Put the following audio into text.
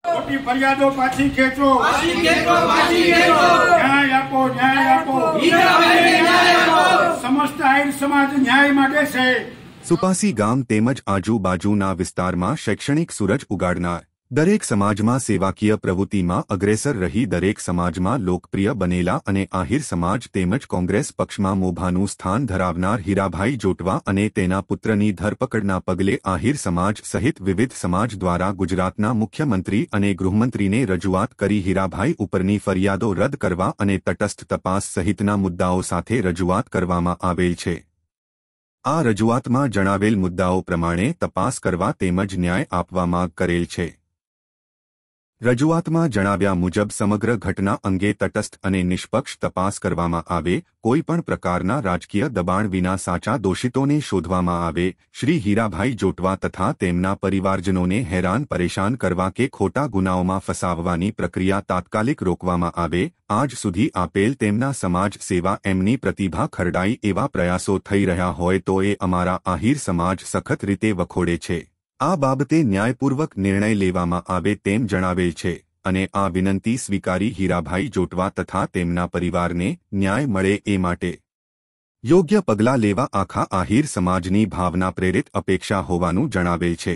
ખોટી ફરિયાદો પાછી ખેંચો, ન્યાય આપો, ન્યાય આપો, સમસ્ત આહિર સમાજ ન્યાય માંગે છે। સુપાસી ગામ તેમજ આજુબાજુના વિસ્તારમાં શૈક્ષણિક સૂરજ ઉગાડનાર, દરેક સમાજમાં સેવાકીય પ્રવૃત્તિમાં અગ્રેસર રહી દરેક સમાજમાં લોકપ્રિય બનેલા અને આહિર સમાજ તેમજ કોંગ્રેસ પક્ષમાં મોભાનું સ્થાન ધરાવનાર હીરાભાઈ જોટવા અને તેના પુત્રની ધરપકડના પગલે આહિર સમાજ સહિત વિવિધ સમાજ દ્વારા ગુજરાતના મુખ્યમંત્રી અને ગૃહમંત્રીને રજૂઆત કરી હીરાભાઈ ઉપરની ફરિયાદો રદ કરવા અને તટસ્થ તપાસ સહિતના મુદ્દાઓ સાથે રજૂઆત કરવામાં આવેલ છે। આ રજૂઆતમાં જણાવેલ મુદ્દાઓ પ્રમાણે તપાસ કરવા તેમજ ન્યાય આપવા માંગ કરેલ છે। રજૂઆતમાં જણાવ્યા મુજબ સમગ્ર ઘટના અંગે તટસ્થ અને નિષ્પક્ષ તપાસ કરવામાં આવે, કોઈપણ પ્રકારના રાજકીય દબાણ વિના સાચા દોષિતોને શોધવામાં આવે, શ્રી હીરાભાઈ જોટવા તથા તેમના પરિવારજનોને હેરાન પરેશાન કરવા કે ખોટા ગુનાઓમાં ફસાવવાની પ્રક્રિયા તાત્કાલિક રોકવામાં આવે। આજ સુધી આપેલ તેમના સમાજ સેવા એમની પ્રતિભા ખરડાઈ એવા પ્રયાસો થઈ રહ્યા હોય તો એ અમારા આહિર સમાજ સખત રીતે વખોડે છે। આ બાબતે ન્યાયપૂર્વક નિર્ણય લેવામાં આવે તેમ જણાવેલ છે અને આ વિનંતી સ્વીકારી હીરાભાઈ જોટવા તથા તેમના પરિવારને ન્યાય મળે એ માટે યોગ્ય પગલાં લેવા આખા આહિર સમાજની ભાવના પ્રેરિત અપેક્ષા હોવાનું જણાવેલ છે।